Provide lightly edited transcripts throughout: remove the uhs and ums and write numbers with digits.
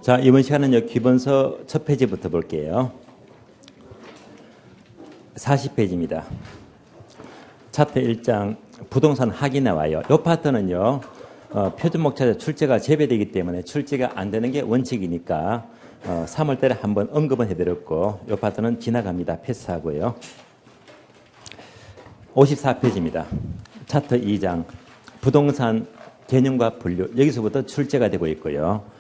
자, 이번 시간은요, 기본서 첫 페이지부터 볼게요. 40페이지입니다. 차트 1장 부동산 학이 나와요. 이 파트는요, 표준목차자 출제가 제외되기 때문에 출제가 안 되는 게 원칙이니까 3월 달에 한번 언급은 해드렸고 이 파트는 지나갑니다. 패스하고요. 54페이지입니다. 차트 2장 부동산 개념과 분류, 여기서부터 출제가 되고 있고요.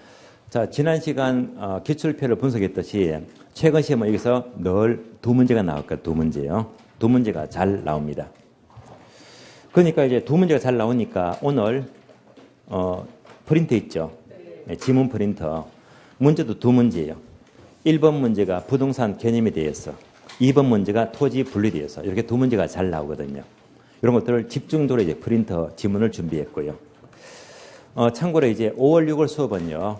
자, 지난 시간 기출표를 분석했듯이 최근 시험은 여기서 늘 두 문제가 나올까요? 두 문제요. 두 문제가 잘 나옵니다. 그러니까 이제 두 문제가 잘 나오니까 오늘 프린트 있죠? 네, 지문 프린터. 문제도 두 문제예요. 1번 문제가 부동산 개념에 대해서, 2번 문제가 토지 분류에 대해서 이렇게 두 문제가 잘 나오거든요. 이런 것들을 집중적으로 이제 프린터 지문을 준비했고요. 참고로 이제 5월, 6월 수업은요,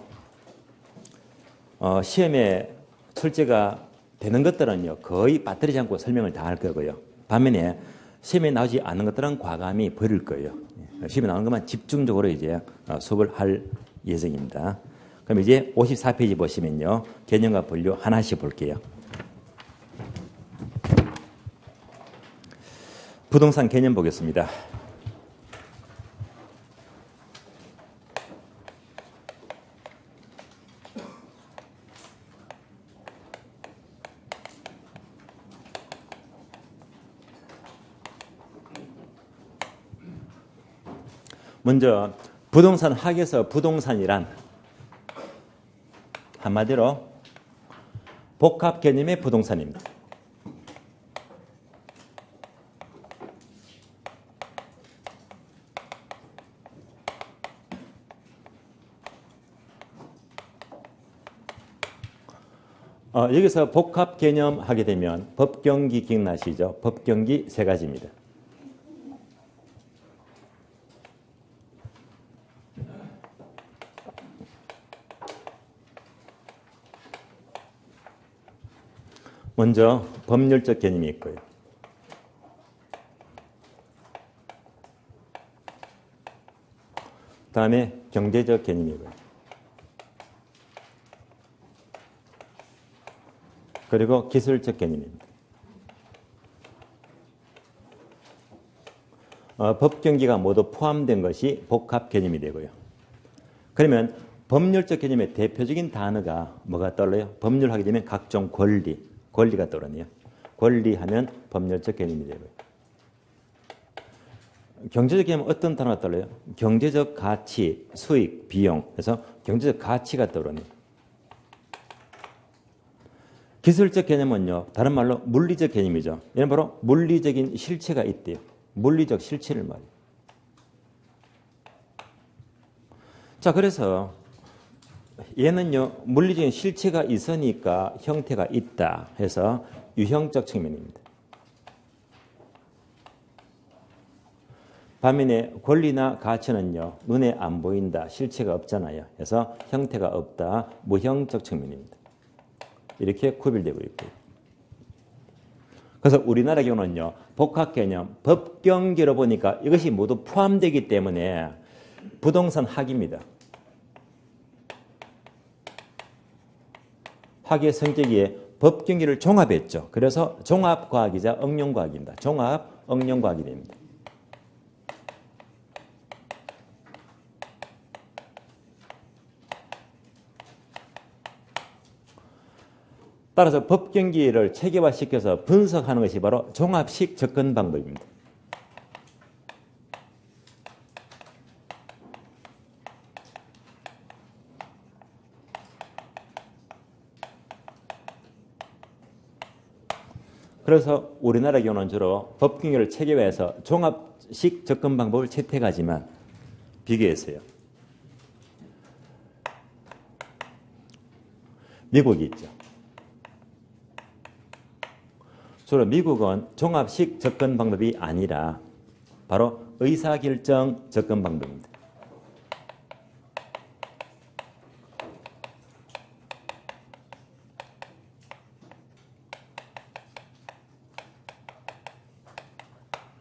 시험에 출제가 되는 것들은요, 거의 빠뜨리지 않고 설명을 다 할 거고요. 반면에 시험에 나오지 않는 것들은 과감히 버릴 거예요. 시험에 나오는 것만 집중적으로 이제 수업을 할 예정입니다. 그럼 이제 54페이지 보시면요, 개념과 분류 하나씩 볼게요. 부동산 개념 보겠습니다. 먼저 부동산 학에서 부동산이란 한마디로 복합 개념의 부동산입니다. 여기서 복합 개념 하게 되면 법경기 기억나시죠? 법경기 세 가지입니다. 먼저 법률적 개념이 있고요. 그 다음에 경제적 개념이고요. 그리고 기술적 개념입니다. 법경기가 모두 포함된 것이 복합 개념이 되고요. 그러면 법률적 개념의 대표적인 단어가 뭐가 떠올라요? 법률 하게 되면 각종 권리가 떠오르네요. 권리하면 법률적 개념이 되고요. 경제적 개념은 어떤 단어가 떠올라요? 경제적 가치, 수익, 비용. 그래서 경제적 가치가 떠오르네요. 기술적 개념은요, 다른 말로 물리적 개념이죠. 얘는 바로 물리적인 실체가 있대요. 물리적 실체를 말해요. 자, 그래서 얘는요, 물리적인 실체가 있으니까 형태가 있다 해서 유형적 측면입니다. 반면에 권리나 가치는요, 눈에 안 보인다, 실체가 없잖아요. 그래서 형태가 없다, 무형적 측면입니다. 이렇게 구별되고 있고요. 그래서 우리나라 경우는요, 복합 개념, 법경기로 보니까 이것이 모두 포함되기 때문에 부동산 학입니다. 학의 성격이 법경기를 종합했죠. 그래서 종합과학이자 응용과학입니다. 종합, 응용과학이 됩니다. 따라서 법경기를 체계화시켜서 분석하는 것이 바로 종합식 접근 방법입니다. 그래서 우리나라 경우는 주로 법경기를 체계화해서 종합식 접근 방법을 채택하지만 비교해서요, 미국이 있죠. 주로 미국은 종합식 접근 방법이 아니라 바로 의사결정 접근 방법입니다.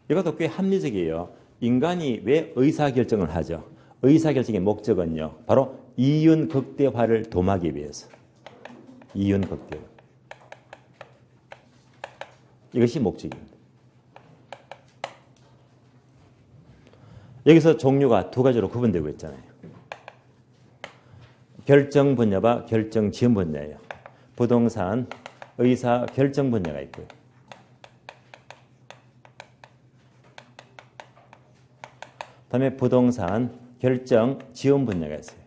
이것도 꽤 합리적이에요. 인간이 왜 의사결정을 하죠? 의사결정의 목적은요, 바로 이윤 극대화를 도모하기 위해서. 이윤 극대화. 이것이 목적입니다. 여기서 종류가 두 가지로 구분되고 있잖아요. 결정 분야와 결정 지원 분야예요. 부동산, 의사 결정 분야가 있고요. 그다음에 부동산 결정 지원 분야가 있어요.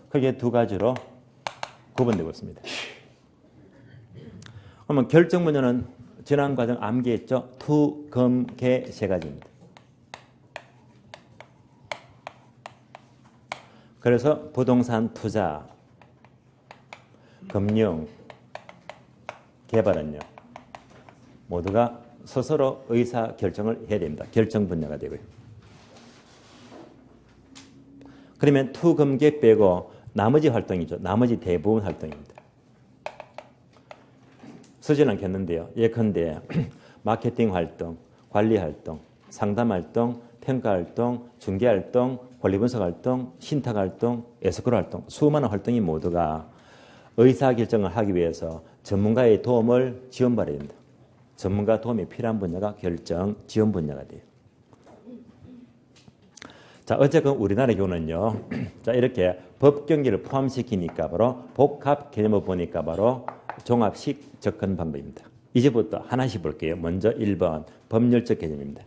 크게 두 가지로 구분되고 있습니다. 그러면 결정 분야는 지난 과정 암기했죠? 투, 금, 개 세 가지입니다. 그래서 부동산 투자, 금융, 개발은요. 모두가 스스로 의사 결정을 해야 됩니다. 결정 분야가 되고요. 그러면 투, 금, 개 빼고 나머지 활동이죠. 나머지 대부분 활동입니다. 쓰지는 않겠는데요. 예컨대 마케팅 활동, 관리 활동, 상담 활동, 평가 활동, 중개 활동, 권리 분석 활동, 신탁 활동, 에스크로 활동, 수많은 활동이 모두가 의사결정을 하기 위해서 전문가의 도움을 지원받아야 됩니다. 전문가 도움이 필요한 분야가 결정 지원 분야가 돼요. 자, 어쨌건 우리나라의 경우는요. 자, 이렇게 법 경기를 포함시키니까 바로 복합 개념을 보니까 바로 종합식 접근 방법입니다. 이제부터 하나씩 볼게요. 먼저 1번 법률적 개념입니다.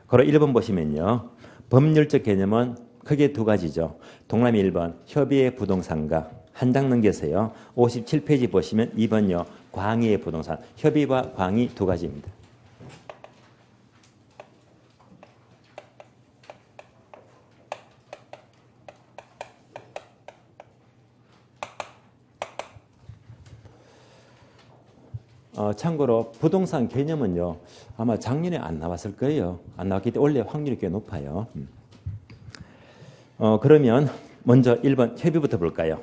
그리고 1번 보시면요. 법률적 개념은 크게 두 가지죠. 동남이 1번 협의의 부동산과 한 장 넘겨서요. 57페이지 보시면 2번요. 광의의 부동산. 협의와 광의 두 가지입니다. 참고로 부동산 개념은요. 아마 작년에 안 나왔을 거예요. 안 나왔기 때문에 원래 확률이 꽤 높아요. 그러면 먼저 1번 협의부터 볼까요?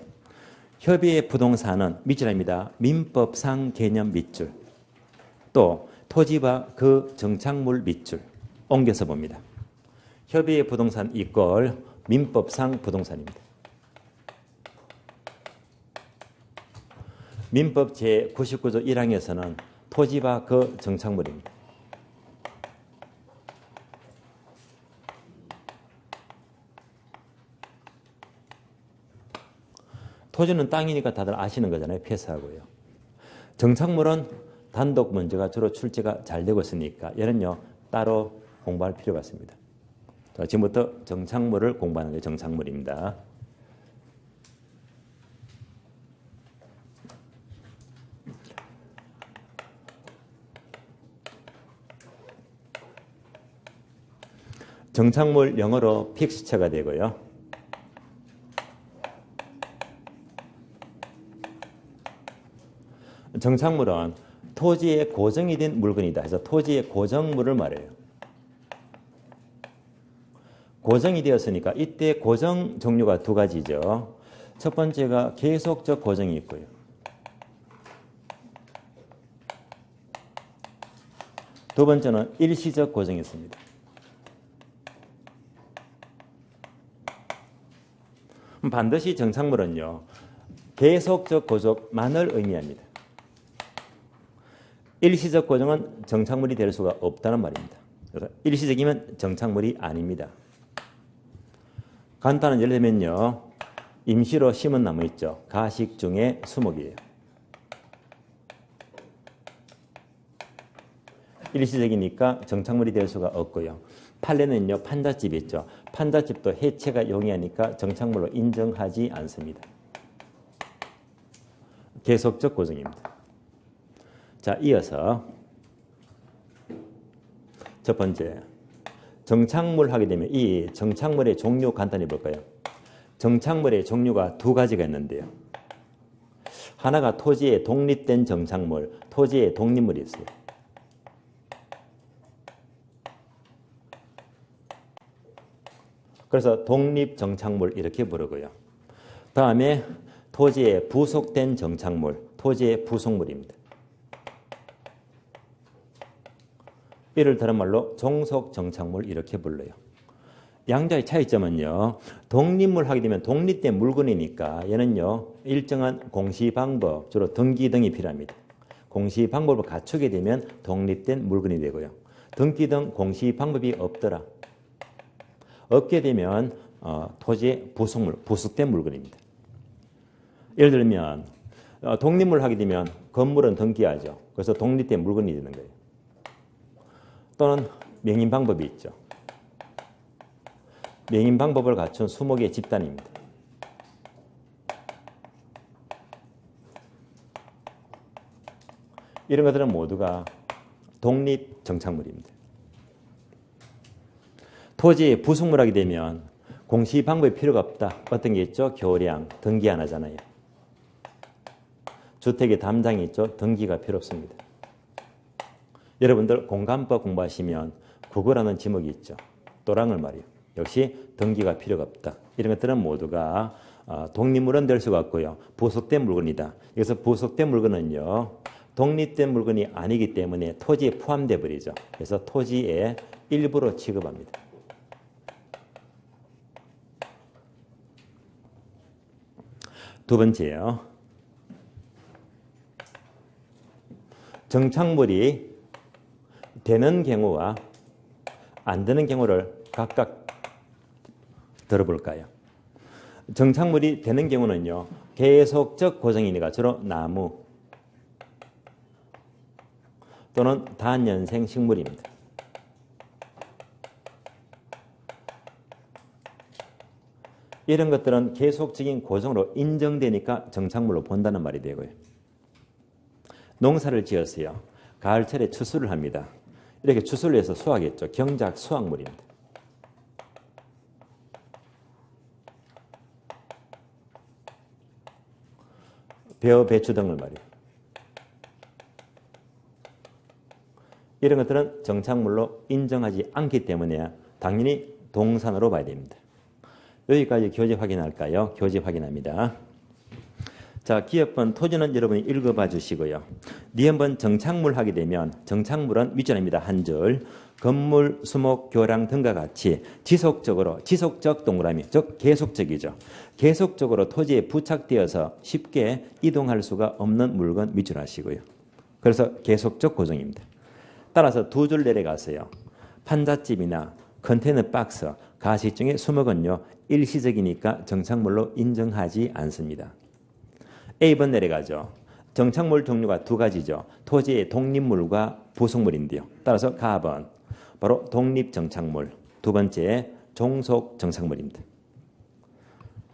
협의의 부동산은 밑줄입니다. 민법상 개념 밑줄. 또 토지와 그 정착물 밑줄. 옮겨서 봅니다. 협의의 부동산 이꼴 민법상 부동산입니다. 민법 제99조 1항에서는 토지와 그 정착물입니다. 토지는 땅이니까 다들 아시는 거잖아요. 폐사하고요. 정착물은 단독 문제가 주로 출제가 잘 되고 있으니까 얘는요. 따로 공부할 필요가 있습니다. 자, 지금부터 정착물을 공부하는 게 정착물입니다. 정착물 영어로 픽스처가 되고요. 정착물은 토지에 고정이 된 물건이다 해서 토지의 고정물을 말해요. 고정이 되었으니까 이때 고정 종류가 두 가지죠. 첫 번째가 계속적 고정이 있고요. 두 번째는 일시적 고정이 있습니다. 반드시 정착물은요. 계속적 고정만을 의미합니다. 일시적 고정은 정착물이 될 수가 없다는 말입니다. 그래서 일시적이면 정착물이 아닙니다. 간단한 예를 들면요. 임시로 심은 나무 있죠. 가식 중에 수목이에요. 일시적이니까 정착물이 될 수가 없고요. 판례는요. 판잣집 있죠. 판잣집도 해체가 용이하니까 정착물로 인정하지 않습니다. 계속적 고정입니다. 자, 이어서 첫 번째 정착물 하게 되면 이 정착물의 종류 간단히 볼까요? 정착물의 종류가 두 가지가 있는데요. 하나가 토지에 독립된 정착물, 토지에 독립물이 있어요. 그래서 독립정착물 이렇게 부르고요. 다음에 토지에 부속된 정착물, 토지의 부속물입니다. 이를 다른 말로 종속 정착물 이렇게 불러요. 양자의 차이점은요. 독립물 하게 되면 독립된 물건이니까 얘는요. 일정한 공시 방법, 주로 등기 등이 필요합니다. 공시 방법을 갖추게 되면 독립된 물건이 되고요. 등기 등 공시 방법이 없더라. 없게 되면 토지의 부속물, 부속된 물건입니다. 예를 들면 독립물 하게 되면 건물은 등기하죠. 그래서 독립된 물건이 되는 거예요. 또는 명인 방법이 있죠. 명인 방법을 갖춘 20개의 집단입니다. 이런 것들은 모두가 독립 정착물입니다. 토지의 부속물 하게 되면 공시 방법이 필요가 없다. 어떤 게 있죠? 교량, 등기 안 하잖아요. 주택의 담장이 있죠? 등기가 필요 없습니다. 여러분들 공간법 공부하시면 국어라는 지목이 있죠. 또랑을 말이요. 역시 등기가 필요가 없다. 이런 것들은 모두가 독립물은 될 수가 없고요. 부속된 물건이다. 여기서 부속된 물건은요. 독립된 물건이 아니기 때문에 토지에 포함돼 버리죠. 그래서 토지의 일부로 취급합니다. 두 번째요. 정착물이 되는 경우와 안 되는 경우를 각각 들어볼까요? 정착물이 되는 경우는요. 계속적 고정이니까 주로 나무 또는 단연생 식물입니다. 이런 것들은 계속적인 고정으로 인정되니까 정착물로 본다는 말이 되고요. 농사를 지었어요. 가을철에 추수를 합니다. 이렇게 추수를 해서 수확했죠. 경작 수확물입니다. 벼, 배추 등을 말이에요. 이런 것들은 정착물로 인정하지 않기 때문에 당연히 동산으로 봐야 됩니다. 여기까지 교재 확인할까요? 교재 확인합니다. 자, 기업번 토지는 여러분이 읽어봐 주시고요. 니은번 정착물 하게 되면 정착물은 밑줄입니다. 한 줄. 건물, 수목, 교량 등과 같이 지속적으로, 지속적 동그라미, 즉 계속적이죠. 계속적으로 토지에 부착되어서 쉽게 이동할 수가 없는 물건 밑줄 하시고요. 그래서 계속적 고정입니다. 따라서 두 줄 내려가세요. 판잣집이나 컨테이너 박스, 가시증의 수목은요. 일시적이니까 정착물로 인정하지 않습니다. A번 내려가죠. 정착물 종류가 두 가지죠. 토지의 독립물과 부속물인데요. 따라서 가번 바로 독립정착물, 두 번째 종속 정착물입니다.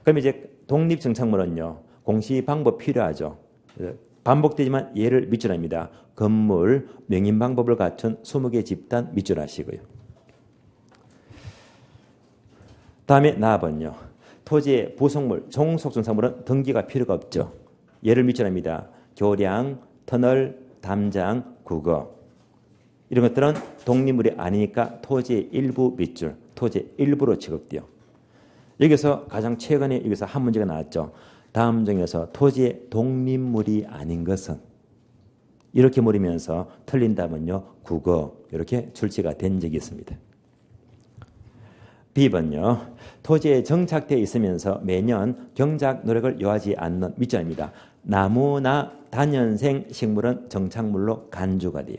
그럼 이제 독립정착물은요. 공시 방법 필요하죠. 반복되지만 얘를 밑줄합니다. 건물, 명인 방법을 갖춘 20개 집단 밑줄하시고요. 다음에 나번요. 토지의 부속물, 종속정착물은 등기가 필요가 없죠. 얘를 밑줄합니다. 교량, 터널, 담장, 국어. 이런 것들은 독립물이 아니니까 토지의 일부 밑줄, 토지의 일부로 취급돼요. 여기서 가장 최근에 여기서 한 문제가 나왔죠. 다음 중에서 토지의 독립물이 아닌 것은 이렇게 물으면서 틀린 답은요. 국어 이렇게 출제가 된 적이 있습니다. B번요. 토지에 정착되어 있으면서 매년 경작 노력을 요하지 않는 밑줄입니다. 나무나 단연생 식물은 정착물로 간주가 돼요.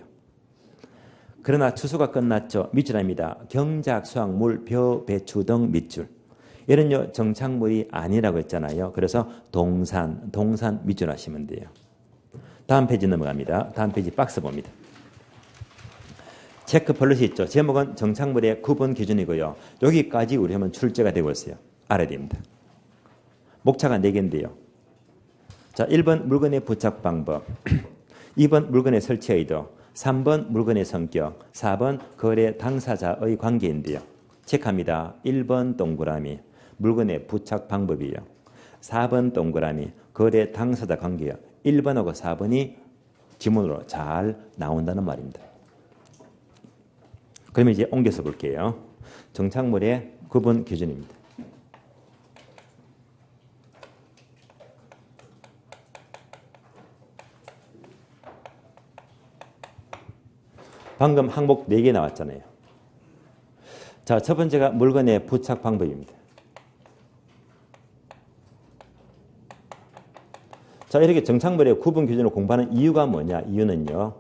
그러나 추수가 끝났죠. 밑줄입니다. 경작, 수확물, 벼, 배추 등 밑줄. 얘는요 정착물이 아니라고 했잖아요. 그래서 동산 밑줄 하시면 돼요. 다음 페이지 넘어갑니다. 다음 페이지 박스 봅니다. 체크 폴릿이 있죠. 제목은 정착물의 구분 기준이고요. 여기까지 우리 하면 출제가 되고 있어요. 알아야 됩니다. 목차가 4개인데요. 자, 1번 물건의 부착 방법, 2번 물건의 설치 의도, 3번 물건의 성격, 4번 거래 당사자의 관계인데요. 체크합니다. 1번 동그라미 물건의 부착 방법이요. 4번 동그라미 거래 당사자 관계요. 1번하고 4번이 지문으로 잘 나온다는 말입니다. 그러면 이제 옮겨서 볼게요. 정착물의 구분 기준입니다. 방금 항목 4개 나왔잖아요. 자, 첫 번째가 물건의 부착 방법입니다. 자, 이렇게 정착물의 구분 기준을 공부하는 이유가 뭐냐? 이유는요.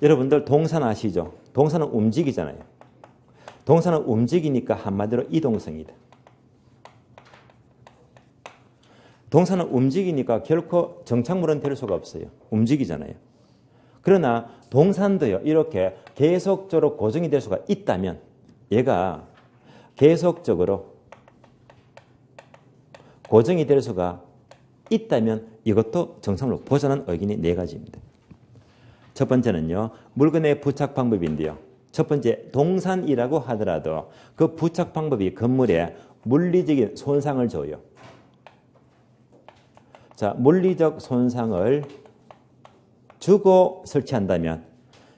여러분들 동산 아시죠? 동산은 움직이잖아요. 동산은 움직이니까 한마디로 이동성이다. 동산은 움직이니까 결코 정착물은 될 수가 없어요. 움직이잖아요. 그러나 동산도요. 이렇게 계속적으로 고정이 될 수가 있다면 얘가 계속적으로 고정이 될 수가 있다면 이것도 정착물로 보자는 의견이 4가지입니다. 첫 번째는요. 물건의 부착 방법인데요. 첫 번째 동산이라고 하더라도 그 부착 방법이 건물에 물리적인 손상을 줘요. 자, 물리적 손상을 주고 설치한다면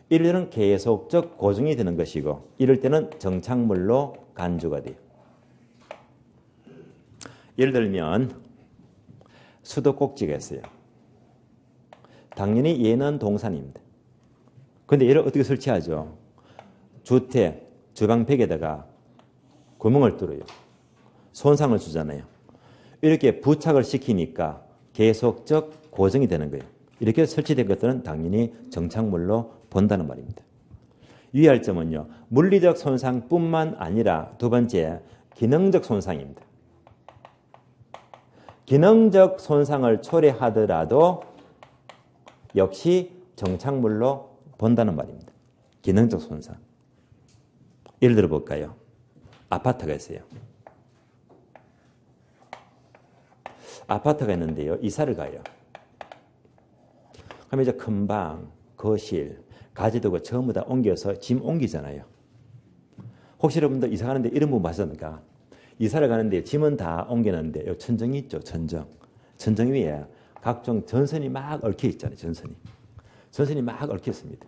이럴 때는 계속적 고정이 되는 것이고 이럴 때는 정착물로 간주가 돼요. 예를 들면 수도꼭지가 있어요. 당연히 얘는 동산입니다. 그런데 얘를 어떻게 설치하죠? 주택, 주방벽에다가 구멍을 뚫어요. 손상을 주잖아요. 이렇게 부착을 시키니까 계속적 고정이 되는 거예요. 이렇게 설치된 것들은 당연히 정착물로 본다는 말입니다. 유의할 점은요. 물리적 손상뿐만 아니라 두 번째 기능적 손상입니다. 기능적 손상을 초래하더라도 역시 정착물로 본다는 말입니다. 기능적 손상. 예를 들어 볼까요? 아파트가 있어요. 아파트가 있는데요. 이사를 가요. 그러면 이제 큰 방, 거실, 가지두고 전부 다 옮겨서 짐 옮기잖아요. 혹시 여러분들 이사 가는데 이런 부분 봤습니까? 이사를 가는데 짐은 다 옮기는데 여기 천정이 있죠. 천정. 천정 위에 각종 전선이 막 얽혀 있잖아요. 전선이 막 얽혀 있습니다.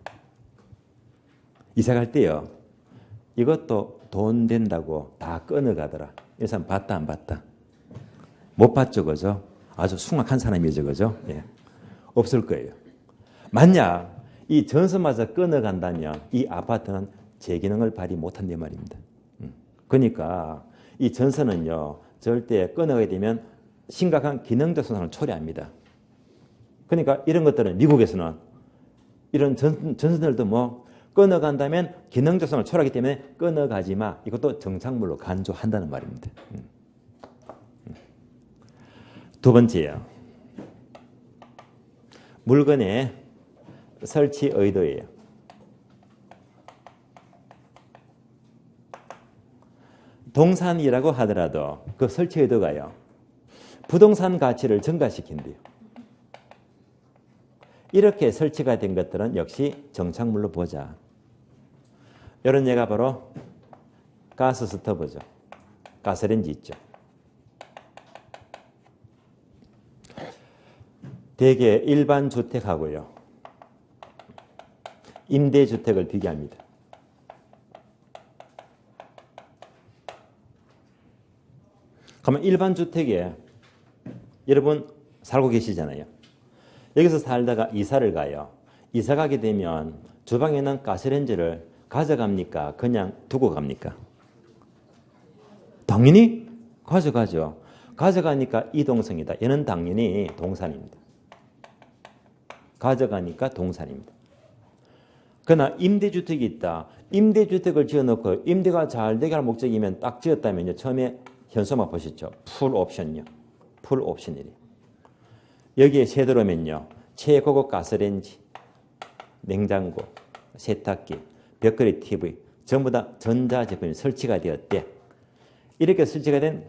이사 갈 때요. 이것도 돈 된다고 다 끊어가더라. 이 사람 봤다 안 봤다? 못 봤죠. 그죠? 아주 숭악한 사람이죠. 그죠? 예. 없을 거예요. 만약 이 전선마저 끊어간다면 이 아파트는 제 기능을 발휘 못한단 말입니다. 그러니까 이 전선은요. 절대 끊어가게 되면 심각한 기능적 손상을 초래합니다. 그러니까 이런 것들은 미국에서는 이런 전선들도 뭐 끊어간다면 기능적 손상을 초래하기 때문에 끊어가지 마. 이것도 정착물로 간주한다는 말입니다. 두 번째요. 물건의 설치 의도예요. 동산이라고 하더라도 그 설치 의도가요. 부동산 가치를 증가시킨대요. 이렇게 설치가 된 것들은 역시 정착물로 보자. 이런 예가 바로 가스 스토브죠. 가스레인지 있죠. 대개 일반 주택하고요. 임대주택을 비교합니다. 그러면 일반 주택에 여러분 살고 계시잖아요. 여기서 살다가 이사를 가요. 이사 가게 되면 주방에 있는 가스레인지를 가져갑니까? 그냥 두고 갑니까? 당연히 가져가죠. 가져가니까 이동성이다. 얘는 당연히 동산입니다. 가져가니까 동산입니다. 그러나 임대주택이 있다. 임대주택을 지어놓고 임대가 잘 되게 할 목적이면 딱 지었다면요. 처음에 현수막 보셨죠? 풀 옵션이요. 풀 옵션이래요. 여기에 세대로면요. 최고급 가스레인지, 냉장고, 세탁기, 벽걸이 TV 전부 다 전자제품이 설치가 되었대. 이렇게 설치가 된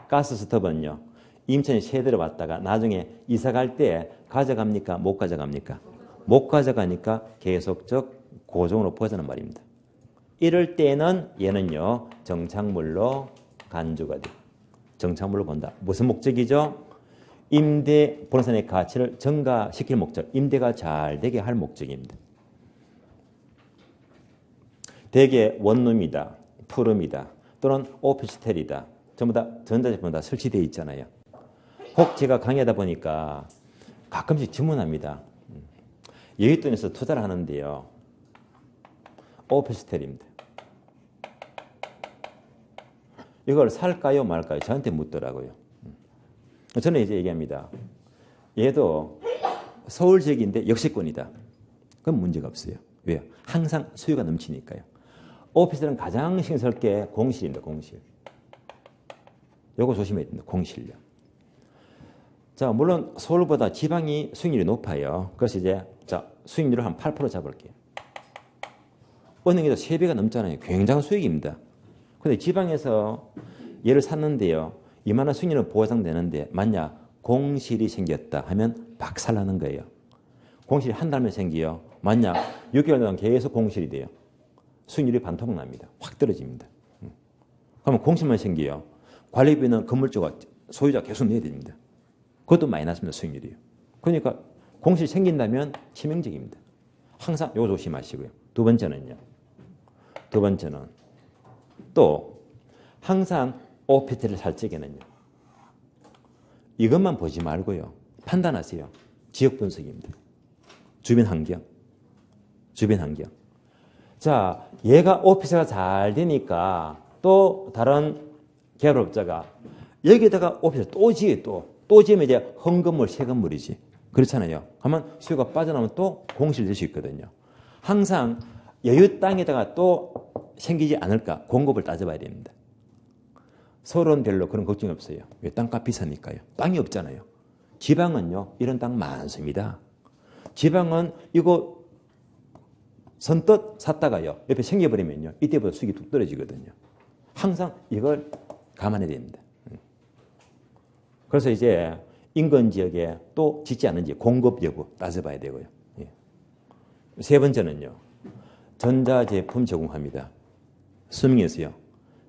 가스 스토브는요. 임차인이 세대로 왔다가 나중에 이사 갈 때 가져갑니까? 못 가져갑니까? 못 가져가니까 계속적 고정으로 보자는 말입니다. 이럴 때는 얘는요. 정착물로 간주가 돼. 정착물로 본다. 무슨 목적이죠? 임대 부동산의 가치를 증가시킬 목적. 임대가 잘 되게 할 목적입니다. 대개 원룸이다. 푸름이다. 또는 오피스텔이다. 전부 다 전자제품 다 설치되어 있잖아요. 혹 제가 강의하다 보니까 가끔씩 질문합니다. 여윳돈에서 투자를 하는데요. 오피스텔입니다. 이걸 살까요 말까요? 저한테 묻더라고요. 저는 이제 얘기합니다. 얘도 서울 지역인데 역세권이다. 그건 문제가 없어요. 왜요? 항상 수요가 넘치니까요. 오피스텔은 가장 신경 쓸 게 공실입니다. 공실. 요거 조심해야 됩니다. 공실요. 자, 물론 서울보다 지방이 수익률이 높아요. 그래서 이제 자, 수익률을 한 8% 잡을게요. 은행에서 3배가 넘잖아요. 굉장한 수익입니다. 근데 지방에서 얘를 샀는데요. 이만한 수익률은 보상되는데 만약 공실이 생겼다 하면 박살나는 거예요. 공실이 한 달만 생기요. 만약 6개월 동안 계속 공실이 돼요. 수익률이 반토막 납니다. 확 떨어집니다. 그러면 공실만 생겨요. 관리비는 건물주가 소유자 계속 내야 됩니다. 그것도 많이 났습니다. 수익률이요. 그러니까 공실이 생긴다면 치명적입니다. 항상 이거 조심하시고요. 두 번째는요. 두 번째는 또 항상 오피스텔을 살 적에는요. 이것만 보지 말고요. 판단하세요. 지역 분석입니다. 주변 환경. 주변 환경. 자, 얘가 오피스가 잘 되니까 또 다른 개발업자가 여기다가 오피스 또 지어요. 또 지으면 이제 헌건물, 새 건물이지. 그렇잖아요. 하면 수요가 빠져나오면 또 공실될 수 있거든요. 항상 여유 땅에다가 또 생기지 않을까 공급을 따져봐야 됩니다. 서울은 별로 그런 걱정이 없어요. 왜? 땅값 비싸니까요. 땅이 없잖아요. 지방은요. 이런 땅 많습니다. 지방은 이거 선뜻 샀다가요. 옆에 생겨버리면요. 이때부터 수익이 뚝 떨어지거든요. 항상 이걸 감안해야 됩니다. 그래서 이제 인근 지역에 또 짓지 않은지 공급 여부 따져봐야 되고요. 세 번째는요. 전자제품 제공합니다. 수명에서요.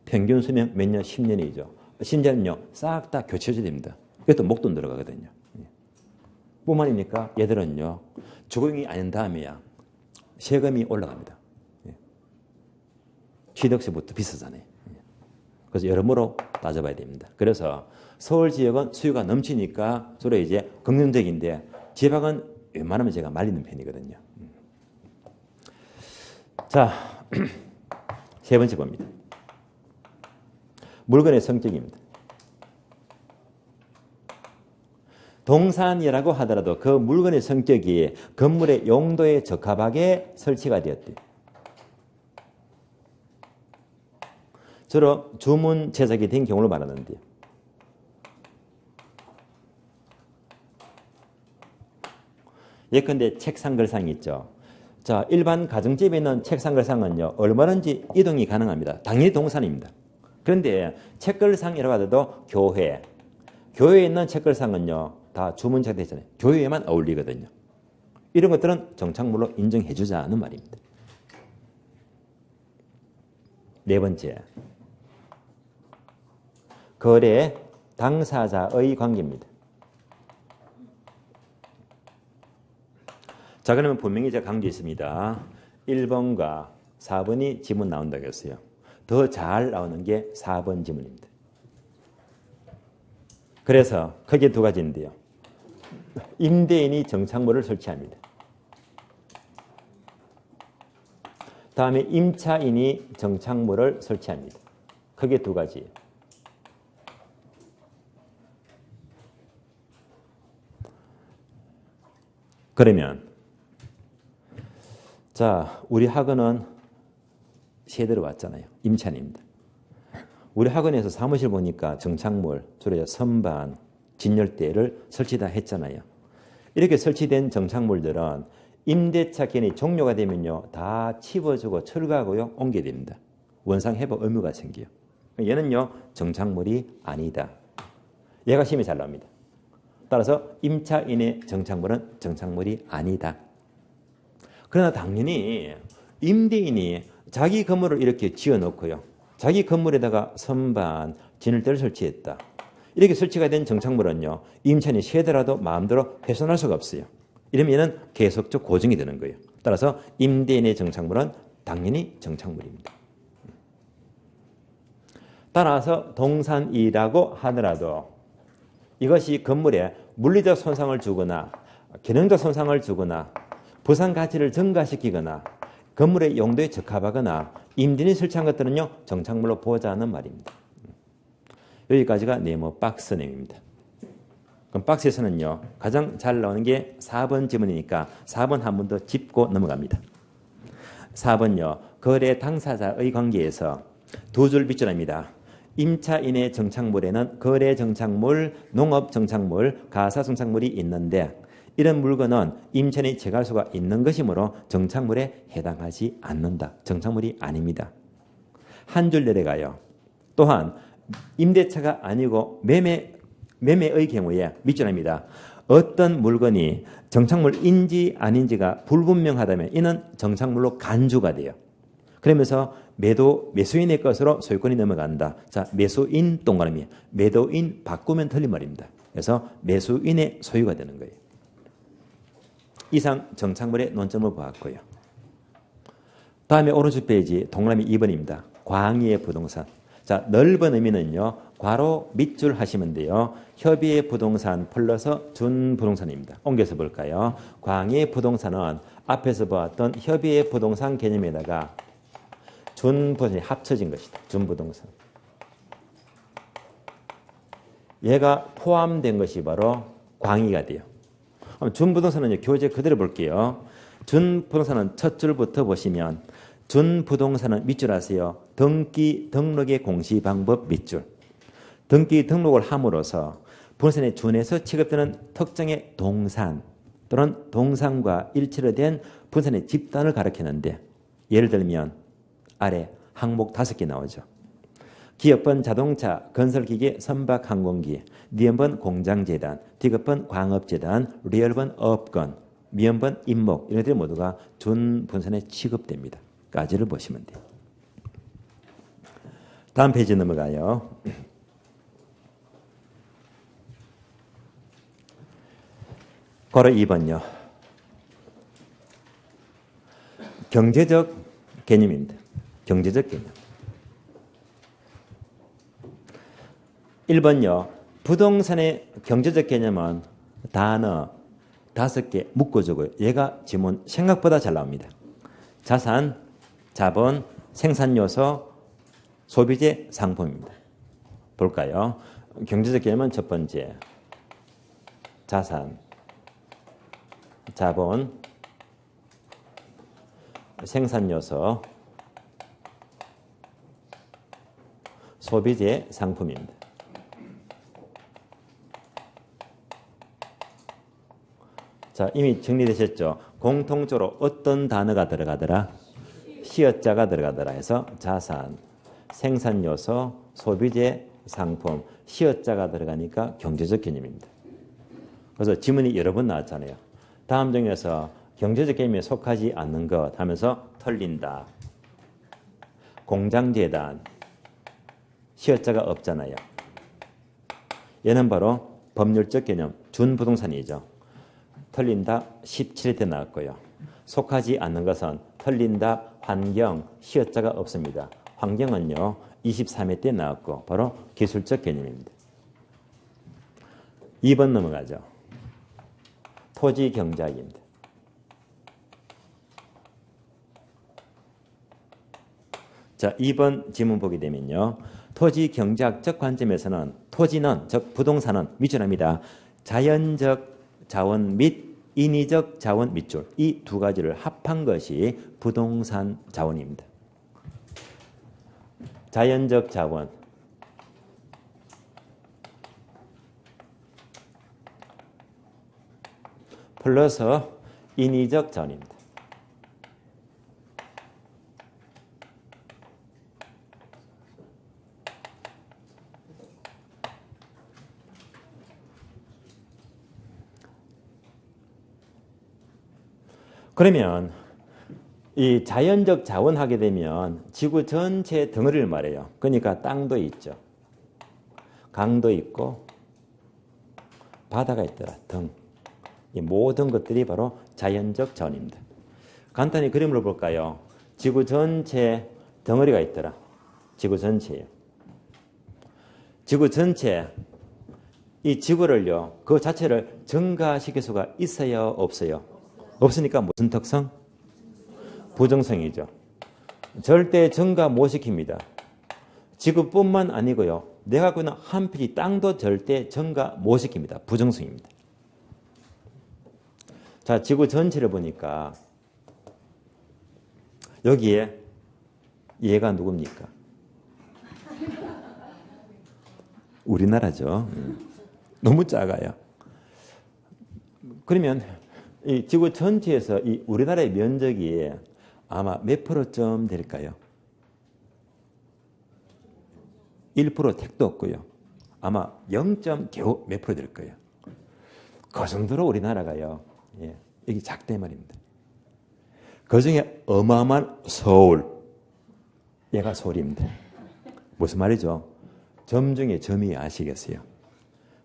평균 수명 몇 년? 10년이죠. 심지어는요. 싹 다 교체해줘야 됩니다. 그것도 목돈 들어가거든요. 뿐만 아니니까 얘들은요. 적용이 아닌 다음에야 세금이 올라갑니다. 취득세부터 비싸잖아요. 그래서 여러모로 따져봐야 됩니다. 그래서 서울 지역은 수요가 넘치니까 주로 이제 긍정적인데 지방은 웬만하면 제가 말리는 편이거든요. 자, 세 번째 봅니다. 물건의 성격입니다. 동산이라고 하더라도 그 물건의 성격이 건물의 용도에 적합하게 설치가 되었대요. 주로 주문 제작이 된 경우를 말하는데요. 예컨대 책상 걸상이 있죠. 자, 일반 가정집에 있는 책상 걸상은요. 얼마든지 이동이 가능합니다. 당연히 동산입니다. 그런데 책걸상이라고 하더라도 교회에 있는 책걸상은요. 다 주문 제작되잖아요. 교회에만 어울리거든요. 이런 것들은 정착물로 인정해 주자는 말입니다. 네 번째. 거래 당사자의 관계입니다. 자, 그러면 분명히 제가 강조했습니다. 1번과 4번이 지문 나온다고 했어요. 더 잘 나오는 게 4번 지문입니다. 그래서 크게 두 가지인데요. 임대인이 정착물을 설치합니다. 다음에 임차인이 정착물을 설치합니다. 크게 두 가지. 그러면 자, 우리 학원은 세대로 왔잖아요. 임차인입니다. 우리 학원에서 사무실 보니까 정착물, 주로 선반, 진열대를 설치 다 했잖아요. 이렇게 설치된 정착물들은 임대차 기간이 종료가 되면요. 다 치워주고 철거하고요. 옮겨야 됩니다. 원상 회복 의무가 생겨요. 얘는요. 정착물이 아니다. 얘가 시험에 잘 나옵니다. 따라서 임차인의 정착물은 정착물이 아니다. 그러나 당연히 임대인이 자기 건물을 이렇게 지어놓고요. 자기 건물에다가 선반, 진열대를 설치했다. 이렇게 설치가 된 정착물은요. 임차인이 세더라도 마음대로 훼손할 수가 없어요. 이러면 계속적 고정이 되는 거예요. 따라서 임대인의 정착물은 당연히 정착물입니다. 따라서 동산이라고 하더라도 이것이 건물에 물리적 손상을 주거나 기능적 손상을 주거나 부산 가치를 증가시키거나 건물의 용도에 적합하거나 임진이 설치한 것들은요 정착물로 보자는 말입니다. 여기까지가 네모 박스 내용입니다. 그럼 박스에서는요 가장 잘 나오는 게 4번 지문이니까 4번 한 번 더 짚고 넘어갑니다. 4번요. 거래 당사자의 관계에서 두 줄 빗줄합니다. 임차인의 정착물에는 거래 정착물, 농업 정착물, 가사 정착물이 있는데 이런 물건은 임차인이 제거할 수가 있는 것이므로 정착물에 해당하지 않는다. 정착물이 아닙니다. 한 줄 내려가요. 또한 임대차가 아니고 매매의 경우에 밑줄합니다. 어떤 물건이 정착물인지 아닌지가 불분명하다면 이는 정착물로 간주가 돼요. 그러면서 매수인의 것으로 소유권이 넘어간다. 자, 매수인 동그라미, 매도인 바꾸면 틀린 말입니다. 그래서 매수인의 소유가 되는 거예요. 이상 정착물의 논점을 보았고요. 다음에 오른쪽 페이지 동그라미 2번입니다. 광의의 부동산. 자, 넓은 의미는요. 괄호 밑줄 하시면 돼요. 협의의 부동산 플러스 준부동산입니다. 옮겨서 볼까요? 광의의 부동산은 앞에서 보았던 협의의 부동산 개념에다가 준부동산이 합쳐진 것이다. 준부동산. 얘가 포함된 것이 바로 광의가 돼요. 준부동산은 교재 그대로 볼게요. 준부동산은 첫 줄부터 보시면 준부동산은 밑줄 하세요. 등기 등록의 공시 방법 밑줄. 등기 등록을 함으로써 부동산에 준해서 취급되는 특정의 동산 또는 동산과 일치로 된 부동산의 집단을 가리키는데 예를 들면 아래 항목 5개 나오죠. 기업은 자동차, 건설기계, 선박항공기, 니은번 공장재단, 디귿번 광업재단, 리을번 업건, 미음번 임목 이런 것들이 모두가 준부동산에 취급됩니다. 까지를 보시면 돼요. 다음 페이지 넘어가요. 괄호 2번요. 경제적 개념입니다. 경제적 개념. 1번요. 부동산의 경제적 개념은 단어 5개 묶어주고요. 얘가 지문 생각보다 잘 나옵니다. 자산, 자본, 생산요소, 소비재, 상품입니다. 볼까요? 경제적 개념은 첫 번째 자산, 자본, 생산요소, 소비재, 상품입니다. 자, 이미 정리되셨죠? 공통적으로 어떤 단어가 들어가더라? 시어자가 들어가더라 해서 자산, 생산요소, 소비재, 상품, 시어자가 들어가니까 경제적 개념입니다. 그래서 지문이 여러 번 나왔잖아요. 다음 중에서 경제적 개념에 속하지 않는 것 하면서 털린다. 공장재단, 시어자가 없잖아요. 얘는 바로 법률적 개념, 준부동산이죠. 털린다 17회 때 나왔고요. 속하지 않는 것은 털린다 환경, 시어자가 없습니다. 환경은요 23회 때 나왔고 바로 기술적 개념입니다. 2번 넘어가죠. 토지 경작입니다. 자, 2번 지문 보게 되면요. 토지 경제학적 관점에서는 토지는 즉 부동산은 밑줄합니다. 자연적 자원 및 인위적 자원 밑줄 이 두 가지를 합한 것이 부동산 자원입니다. 자연적 자원 플러스 인위적 자원입니다. 그러면 이 자연적 자원 하게 되면 지구 전체 덩어리를 말해요. 그러니까 땅도 있죠. 강도 있고 바다가 있더라. 등. 이 모든 것들이 바로 자연적 자원입니다. 간단히 그림으로 볼까요? 지구 전체 덩어리가 있더라. 지구 전체예요. 지구 전체 이 지구를요. 그 자체를 증가시킬 수가 있어요? 없어요? 없으니까 무슨 특성? 부정성이죠. 절대 증가 못 시킵니다. 지구뿐만 아니고요. 내가 갖고 있는 한 필이 땅도 절대 증가 못 시킵니다. 부정성입니다. 자, 지구 전체를 보니까 여기에 얘가 누굽니까? 우리나라죠. 너무 작아요. 그러면 이 지구 전체에서 이 우리나라의 면적이 아마 몇 프로쯤 될까요? 1% 택도 없고요. 아마 0. 겨우 몇 프로 될 거예요. 그 정도로 우리나라가요. 예, 여기 작대 말입니다. 그 중에 어마어마한 서울. 얘가 서울입니다. 무슨 말이죠? 점 중에 점이 아시겠어요?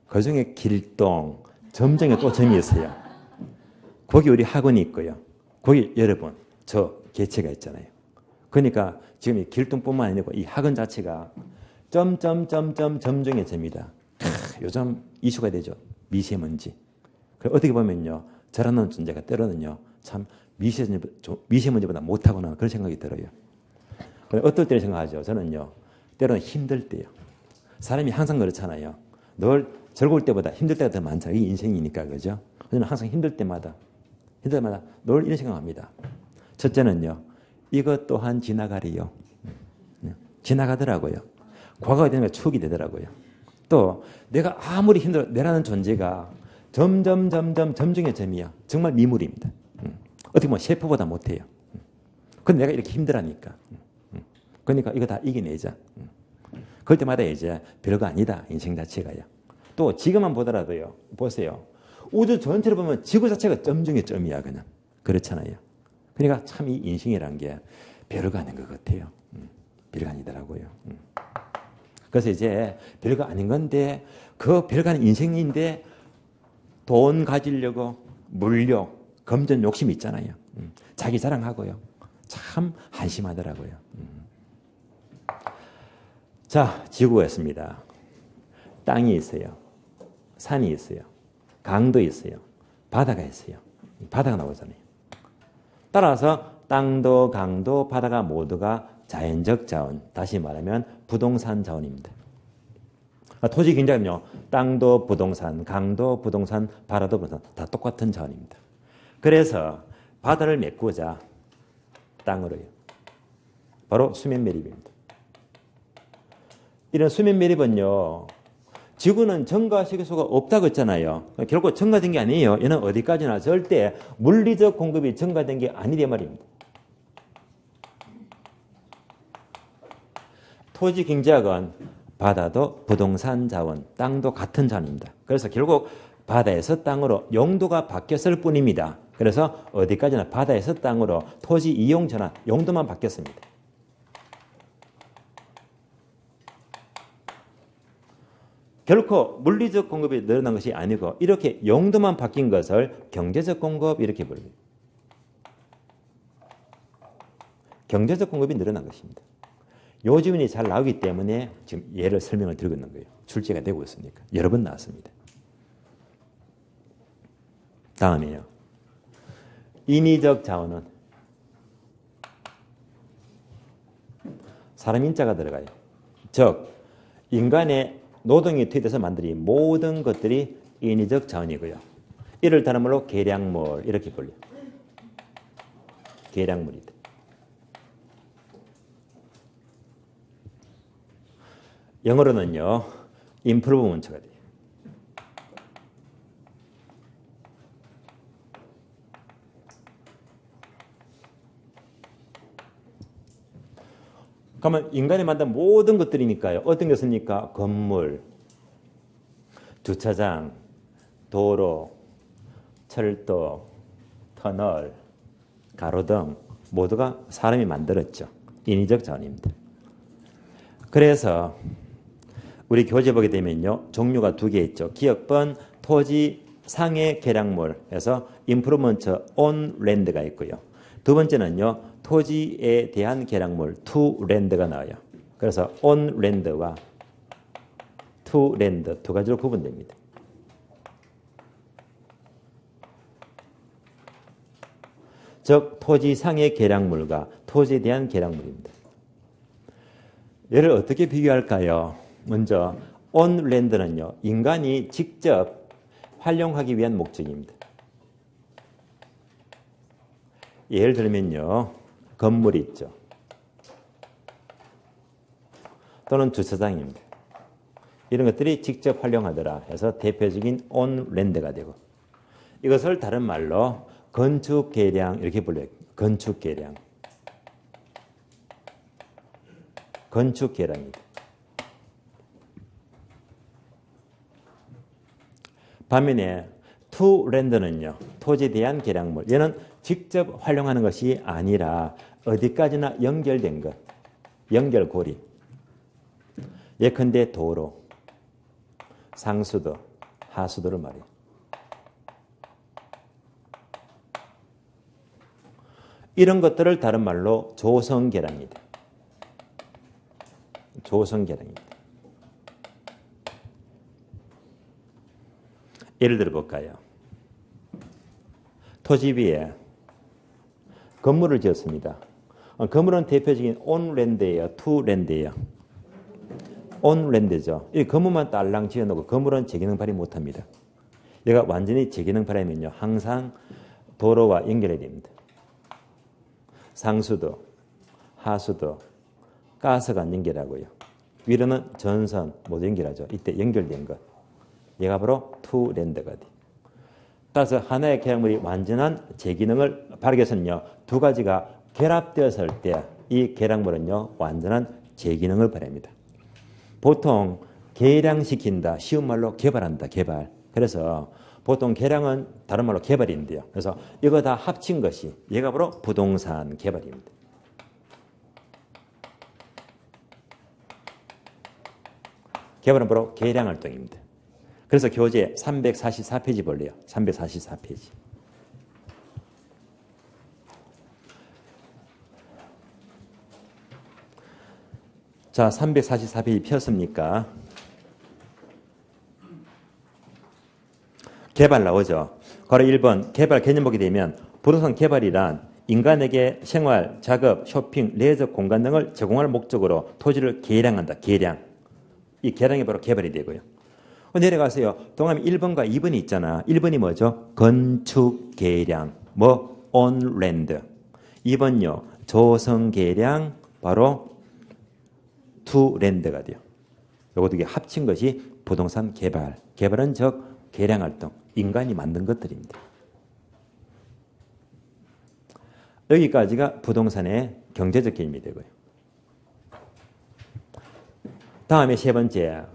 그 중에 길동, 점 중에 또 점이 있어요. 거기 우리 학원이 있고요. 거기 여러분, 저 개체가 있잖아요. 그러니까 지금 이 길동뿐만 아니고 이 학원 자체가 점 중에 점이다. 요즘 이슈가 되죠. 미세먼지. 어떻게 보면요. 저라는 존재가 때로는요. 참 미세먼지보다 못하구나 그런 생각이 들어요. 어떨 때는 생각하죠. 저는요. 때로는 힘들 때요. 사람이 항상 그렇잖아요. 늘 즐거울 때보다 힘들 때가 더 많죠. 이게 인생이니까 그죠. 저는 항상 힘들 때마다 늘 이런 생각합니다. 첫째는요. 이것 또한 지나가리요. 지나가더라고요. 과거가 되는 게 추억이 되더라고요. 또 내가 아무리 힘들어 내라는 존재가 점 중에 점이야. 정말 미물입니다. 어떻게 보면 셰프보다 못해요. 근데 내가 이렇게 힘들하니까. 그러니까 이거 다 이겨내자. 그럴 때마다 이제 별거 아니다. 인생 자체가요. 또 지금만 보더라도요. 보세요. 우주 전체를 보면 지구 자체가 점 중에 점이야. 그냥. 그렇잖아요. 그러니까 참 이 인생이란 게 별거 아닌 것 같아요. 별거 아니더라고요. 그래서 이제 별거 아닌 건데 그 별거 아닌 인생인데 돈 가지려고 물욕, 금전 욕심이 있잖아요. 자기 자랑하고요. 참 한심하더라고요. 자, 지구였습니다. 땅이 있어요. 산이 있어요. 강도 있어요. 바다가 있어요. 바다가 나오잖아요. 따라서 땅도 강도 바다가 모두가 자연적 자원, 다시 말하면 부동산 자원입니다. 토지 굉장히요. 땅도 부동산, 강도 부동산, 바다도 부동산 다 똑같은 자원입니다. 그래서 바다를 메꾸자 땅으로요. 바로 수면 매립입니다. 이런 수면 매립은요. 지구는 증가시킬 수가 없다고 했잖아요. 결국 증가된 게 아니에요. 얘는 어디까지나 절대 물리적 공급이 증가된 게 아니란 말입니다. 토지 경제학은 바다도 부동산 자원, 땅도 같은 자원입니다. 그래서 결국 바다에서 땅으로 용도가 바뀌었을 뿐입니다. 그래서 어디까지나 바다에서 땅으로 토지 이용 전환, 용도만 바뀌었습니다. 결코 물리적 공급이 늘어난 것이 아니고 이렇게 용도만 바뀐 것을 경제적 공급 이렇게 부릅니다. 경제적 공급이 늘어난 것입니다. 요 지문이 잘 나오기 때문에 지금 예를 설명을 드리고 있는 거예요. 출제가 되고 있으니까. 여러 번 나왔습니다. 다음이에요. 인위적 자원은 사람 인자가 들어가요. 즉 인간의 노동이 투입돼서 만들인 모든 것들이 인위적 자원이고요. 이를 다른 말로 계량물 이렇게 불려요. 계량물이다. 영어로는요. 임프루브먼트가 돼요. 그러면 인간이 만든 모든 것들이니까요. 어떤 것입니까? 건물, 주차장, 도로, 철도, 터널, 가로등 모두가 사람이 만들었죠. 인위적 자원입니다. 그래서 우리 교재 보게 되면요. 종류가 두 개 있죠. 기업번 토지 상해 계량물에서 임프루먼트 온 랜드가 있고요. 두 번째는요. 토지에 대한 계량물 투 랜드가 나와요. 그래서 온 랜드와 투 랜드 두 가지로 구분됩니다. 즉 토지상의 계량물과 토지에 대한 계량물입니다. 얘를 어떻게 비교할까요? 먼저 온랜드는요, 인간이 직접 활용하기 위한 목적입니다. 예를 들면요, 건물이 있죠. 또는 주차장입니다. 이런 것들이 직접 활용하더라 해서 대표적인 온랜드가 되고, 이것을 다른 말로 건축계량 이렇게 불러요. 건축계량. 건축계량입니다. 반면에 투랜드는요, 토지에 대한 계량물. 얘는 직접 활용하는 것이 아니라 어디까지나 연결된 것, 연결고리. 예컨대 도로, 상수도, 하수도를 말해요. 이런 것들을 다른 말로 조성계량입니다. 조성계량입니다. 예를 들어 볼까요? 토지 위에 건물을 지었습니다. 건물은 대표적인 온랜드예요, 투랜드예요. 온랜드죠. 이 건물만 딸랑 지어놓고 건물은 재기능 발휘 못합니다. 얘가 완전히 재기능 발휘하면요, 항상 도로와 연결해야 됩니다. 상수도, 하수도, 가스관 연결하고요. 위로는 전선 모두 연결하죠. 이때 연결된 것. 얘가 바로 투랜드가 돼요. 따라서 하나의 계량물이 완전한 재기능을 발휘하기 위해서는요, 두 가지가 결합되었을 때 이 계량물은요, 완전한 재기능을 발휘합니다. 보통 계량시킨다, 쉬운 말로 개발한다, 개발. 그래서 보통 계량은 다른 말로 개발인데요. 그래서 이거 다 합친 것이 얘가 바로 부동산 개발입니다. 개발은 바로 계량활동입니다. 그래서 교재 344페이지 볼래요. 344페이지. 자, 344페이지 폈습니까? 개발 나오죠. 바로 1번 개발 개념 보게 되면 부동산 개발이란 인간에게 생활, 작업, 쇼핑, 레저 공간 등을 제공할 목적으로 토지를 계량한다. 계량. 이 계량이 바로 개발이 되고요. 내려가세요. 동그라미 1번과 2번이 있잖아. 1번이 뭐죠? 건축 계량, 뭐 온랜드. 2번요. 조성 계량, 바로 투랜드가 돼요. 요거 두 개 합친 것이 부동산 개발. 개발은 즉 계량 활동, 인간이 만든 것들입니다. 여기까지가 부동산의 경제적 개념이 되고요. 다음에 세 번째,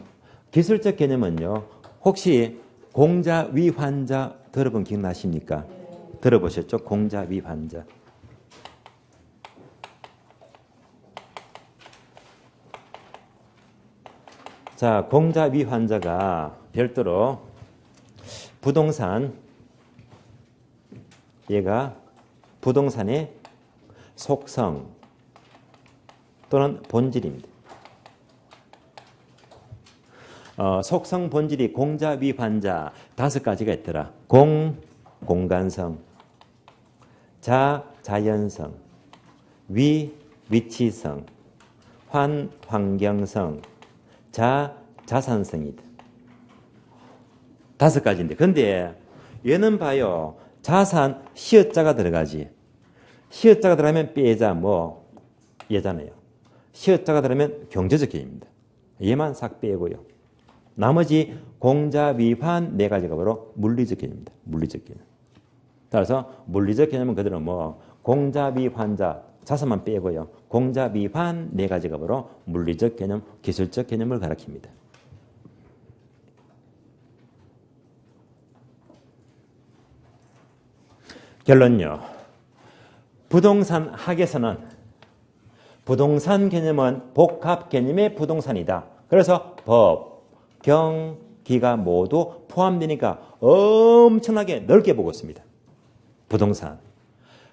기술적 개념은요. 혹시 공자 위환자 들어본 기억나십니까? 들어보셨죠? 공자 위환자. 자, 공자 위환자가 별도로 부동산, 얘가 부동산의 속성 또는 본질입니다. 속성, 본질이 공자, 위환자 5가지가 있더라. 공, 공간성, 자, 자연성, 위, 위치성, 환, 환경성, 자, 자산성이다. 5가지인데, 근데 얘는 봐요. 자산, 시어자가 들어가지. 시어자가 들어가면 빼자, 뭐, 얘잖아요. 시어자가 들어가면 경제적 개념입니다. 얘만 싹 빼고요. 나머지 공자, 위환 4가지가 바로 물리적 개념입니다. 물리적 개념. 따라서 물리적 개념은 그대로 뭐, 공자, 위환자, 자산만 빼고요. 공자, 위환 4가지가 바로 물리적 개념, 기술적 개념을 가리킵니다. 결론요. 부동산 학에서는 부동산 개념은 복합 개념의 부동산이다. 그래서 법, 경, 기가 모두 포함되니까 엄청나게 넓게 보고 있습니다. 부동산.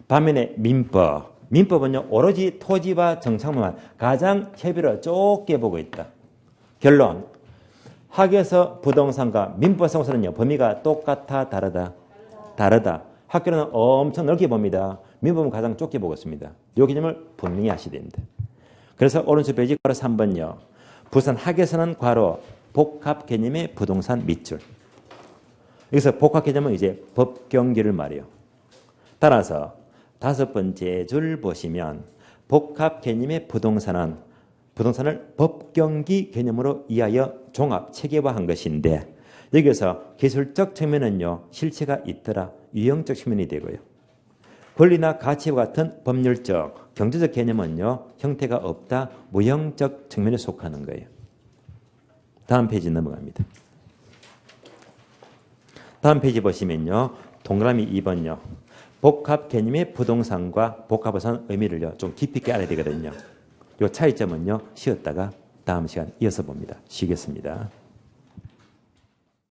반면에 민법. 민법은요, 오로지 토지와 정착물만 가장 협의를 좁게 보고 있다. 결론. 학에서 부동산과 민법상으로는요, 범위가 똑같아, 다르다? 다르다. 학교는 엄청 넓게 봅니다. 민법은 가장 좁게 보고 있습니다. 이 개념을 분명히 아셔야 됩니다. 그래서 오른쪽 페이지 괄호 3번요. 부산 학에서는 괄호 복합 개념의 부동산 밑줄. 여기서 복합 개념은 이제 법경기를 말해요. 따라서 5번째 줄 보시면 복합 개념의 부동산은 부동산을 법경기 개념으로 이하여 종합 체계화한 것인데 여기서 기술적 측면은요 실체가 있더라 유형적 측면이 되고요. 권리나 가치와 같은 법률적 경제적 개념은요 형태가 없다 무형적 측면에 속하는 거예요. 다음 페이지 넘어갑니다. 다음 페이지 보시면요 동그라미 2번요. 복합 개념의 부동산과 복합부동산 의미를요 좀 깊이 있게 알아야 되거든요. 이 차이점은요 쉬었다가 다음 시간 이어서 봅니다. 쉬겠습니다.